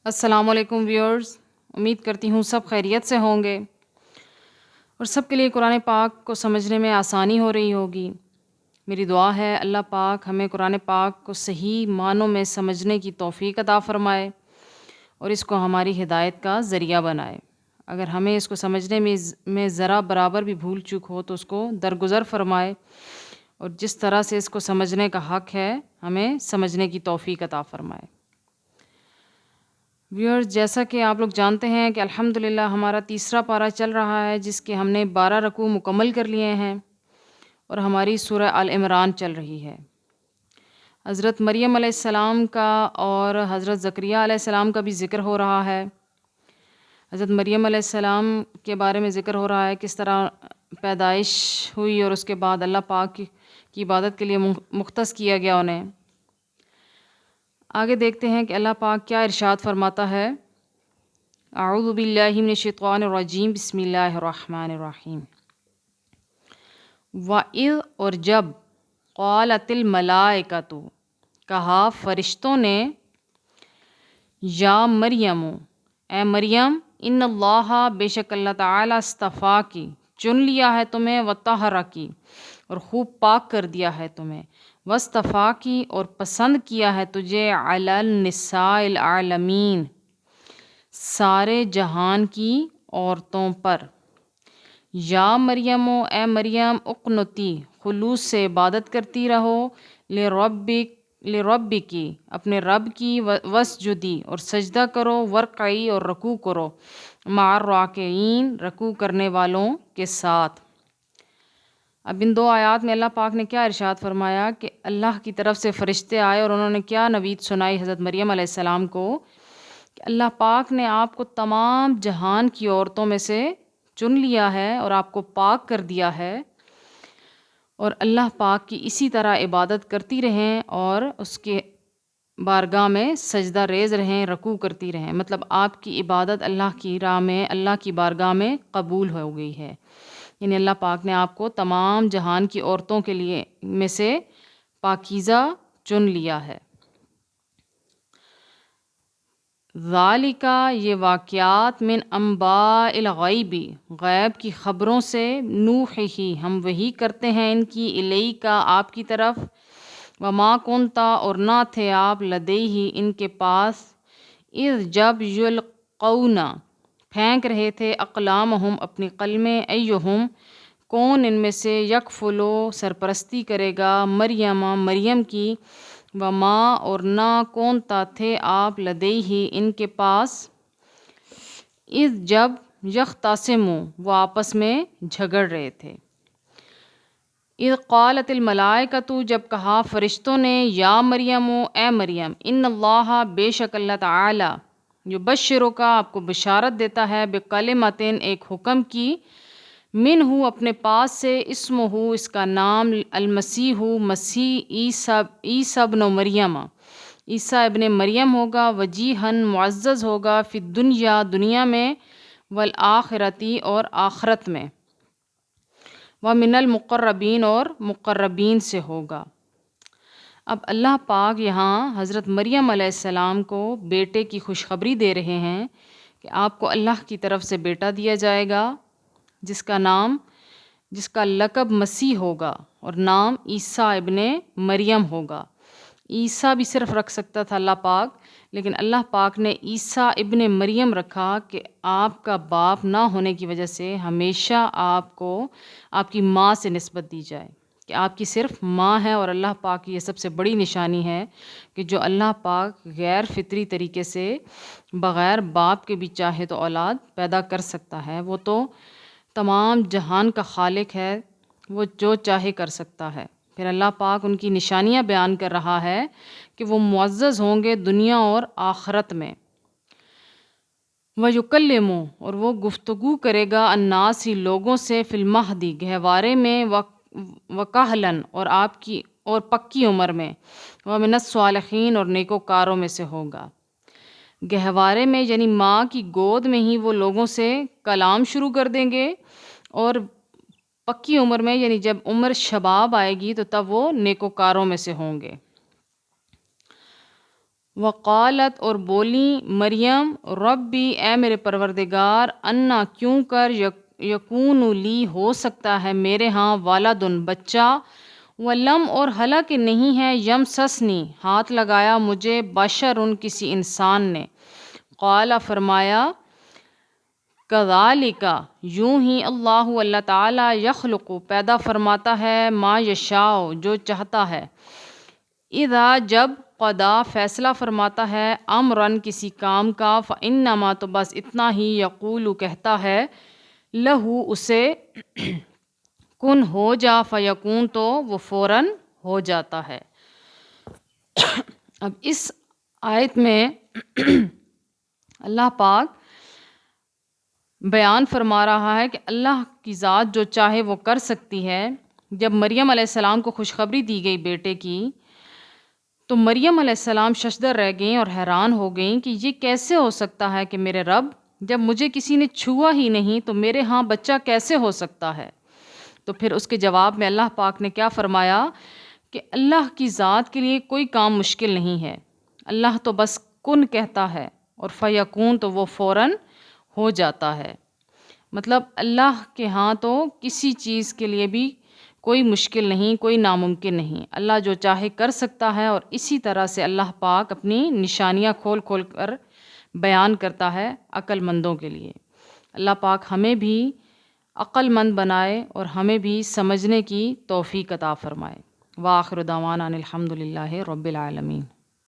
السلام علیکم ویورز، امید کرتی ہوں سب خیریت سے ہوں گے اور سب کے لیے قرآن پاک کو سمجھنے میں آسانی ہو رہی ہوگی۔ میری دعا ہے اللہ پاک ہمیں قرآن پاک کو صحیح معنوں میں سمجھنے کی توفیق عطا فرمائے اور اس کو ہماری ہدایت کا ذریعہ بنائے۔ اگر ہمیں اس کو سمجھنے میں ذرا برابر بھی بھول چوک ہو تو اس کو درگزر فرمائے اور جس طرح سے اس کو سمجھنے کا حق ہے ہمیں سمجھنے کی توفیق عطا فرمائے۔ ویورز، جیسا کہ آپ لوگ جانتے ہیں کہ الحمدللہ ہمارا تیسرا پارہ چل رہا ہے جس کے ہم نے 12 رکوع مکمل کر لیے ہیں اور ہماری سورہ آل عمران چل رہی ہے۔ حضرت مریم علیہ السلام کا اور حضرت زکریہ علیہ السلام کا بھی ذکر ہو رہا ہے۔ حضرت مریم علیہ السلام کے بارے میں ذکر ہو رہا ہے کس طرح پیدائش ہوئی اور اس کے بعد اللہ پاک کی عبادت کے لیے مختص کیا گیا انہیں۔ آگے دیکھتے ہیں کہ اللہ پاک کیا ارشاد فرماتا ہے۔ اعوذ باللہ من الشیطان الرجیم، بسم اللہ الرحمن الرحیم۔ وَإِذْ، اور جب، قالت الملائکۃ، کہا فرشتوں نے، یا مریم، اے مریم، ان اللہ، بے شک اللہ تعالیٰ، اصطفاکی، چن لیا ہے تمہیں، وطہرکی، اور خوب پاک کر دیا ہے تمہیں، واصطفاکی، اور پسند کیا ہے تجھے، علی النساء العالمین، سارے جہان کی عورتوں پر۔ یا مریم، اے مریم، اقنتی، خلوص سے عبادت کرتی رہو، لربکی، اپنے رب کی، واسجدی، اور سجدہ کرو، ورکعی، اور رکوع کرو، مع الراکعین، رکوع کرنے والوں کے ساتھ۔ اب ان دو آیات میں اللہ پاک نے کیا ارشاد فرمایا کہ اللہ کی طرف سے فرشتے آئے اور انہوں نے کیا نوید سنائی حضرت مریم علیہ السلام کو کہ اللہ پاک نے آپ کو تمام جہان کی عورتوں میں سے چن لیا ہے اور آپ کو پاک کر دیا ہے، اور اللہ پاک کی اسی طرح عبادت کرتی رہیں اور اس کے بارگاہ میں سجدہ ریز رہیں، رکوع کرتی رہیں، مطلب آپ کی عبادت اللہ کی راہ میں، اللہ کی بارگاہ میں قبول ہو گئی ہے۔ یعنی اللہ پاک نے آپ کو تمام جہان کی عورتوں کے لیے میں سے پاکیزہ چن لیا ہے۔ ذالک، یہ واقعات، من انباء الغیب، غیب کی خبروں سے، نوحی، ہم وحی کرتے ہیں ان کی، الیکا، آپ کی طرف، وما کنتا، اور نہ تھے آپ، لدیہ، ان کے پاس، اذ، جب، یلقون، پھینک رہے تھے، اقلامہم، اپنی قلمیں، ایہم، کون ان میں سے، یکفلو، سرپرستی کرے گا، مریم، مریم کی، وما، اور نہ، کونتا، تھے آپ، لدیہ، ان کے پاس، اذ، جب، یختصموا، وہ آپس میں جھگڑ رہے تھے، اذ قالت الملائکۃ، جب کہا فرشتوں نے، یا مریم، اے مریم، ان اللہ، بے شک اللہ تعالی، یبشرک، آپ کو بشارت دیتا ہے، بکلمۃ، ایک حکم کی، منہ، اپنے پاس سے، اسمہ، اس کا نام، المسیح، مسیح، عیسیٰ ابن مریم، عیسیٰ ابن مریم ہوگا، وجیہن، معزز ہوگا، فی الدنیا، دنیا میں، والآخرتی، اور آخرت میں، ومن المقربین، اور مقربین سے ہوگا۔ اب اللہ پاک یہاں حضرت مریم علیہ السلام کو بیٹے کی خوشخبری دے رہے ہیں کہ آپ کو اللہ کی طرف سے بیٹا دیا جائے گا جس کا لقب مسیح ہوگا اور نام عیسیٰ ابن مریم ہوگا۔ عیسیٰ بھی صرف رکھ سکتا تھا اللہ پاک، لیکن اللہ پاک نے عیسیٰ ابن مریم رکھا کہ آپ کا باپ نہ ہونے کی وجہ سے ہمیشہ آپ کو آپ کی ماں سے نسبت دی جائے، کہ آپ کی صرف ماں ہے، اور اللہ پاک کی یہ سب سے بڑی نشانی ہے کہ جو اللہ پاک غیر فطری طریقے سے بغیر باپ کے بھی چاہے تو اولاد پیدا کر سکتا ہے، وہ تو تمام جہان کا خالق ہے، وہ جو چاہے کر سکتا ہے۔ پھر اللہ پاک ان کی نشانیاں بیان کر رہا ہے کہ وہ معزز ہوں گے دنیا اور آخرت میں، وَيُكَلِّمُ، اور وہ گفتگو کرے گا، الناس، لوگوں سے، فی المہد، گہوارے میں، وکہلاً، اور آپ کی اور پکی عمر میں، ومن الصالحین، اور نیکوکاروں میں سے ہوگا۔ گہوارے میں یعنی ماں کی گود میں ہی وہ لوگوں سے کلام شروع کر دیں گے، اور پکی عمر میں یعنی جب عمر شباب آئے گی تو تب وہ نیکوکاروں میں سے ہوں گے۔ وقالت اور بولی مریم ربی اے میرے پروردگار انا کیوں کر یکون لی ہو سکتا ہے میرے ہاں والدن بچہ ولم اور حالانکہ نہیں ہے یم سسنی ہاتھ لگایا مجھے بشرن کسی انسان نے قال فرمایا کذالک یوں ہی اللہ تعالیٰ یخلق پیدا فرماتا ہے ما یشاء جو چاہتا ہے اذا جب قضا فیصلہ فرماتا ہے امرن کسی کام کا فانما تو بس اتنا ہی یقول کہتا ہے لہو اسے کن ہو جا فیکون تو وہ فوراً ہو جاتا ہے۔ اب اس آیت میں اللہ پاک بیان فرما رہا ہے کہ اللہ کی ذات جو چاہے وہ کر سکتی ہے۔ جب مریم علیہ السلام کو خوشخبری دی گئی بیٹے کی تو مریم علیہ السلام ششدر رہ گئیں اور حیران ہو گئیں کہ یہ کیسے ہو سکتا ہے کہ میرے رب جب مجھے کسی نے چھوا ہی نہیں تو میرے ہاں بچہ کیسے ہو سکتا ہے۔ تو پھر اس کے جواب میں اللہ پاک نے کیا فرمایا کہ اللہ کی ذات کے لیے کوئی کام مشکل نہیں ہے، اللہ تو بس کن کہتا ہے اور فیکون تو وہ فوراً ہو جاتا ہے۔ مطلب اللہ کے ہاں تو کسی چیز کے لیے بھی کوئی مشکل نہیں، کوئی ناممکن نہیں، اللہ جو چاہے کر سکتا ہے۔ اور اسی طرح سے اللہ پاک اپنی نشانیاں کھول کھول کر بیان کرتا ہے عقل مندوں کے لیے۔ اللہ پاک ہمیں بھی عقل مند بنائے اور ہمیں بھی سمجھنے کی توفیق عطا فرمائے۔ وآخر دعوانا ان الحمد للہ رب العالمین۔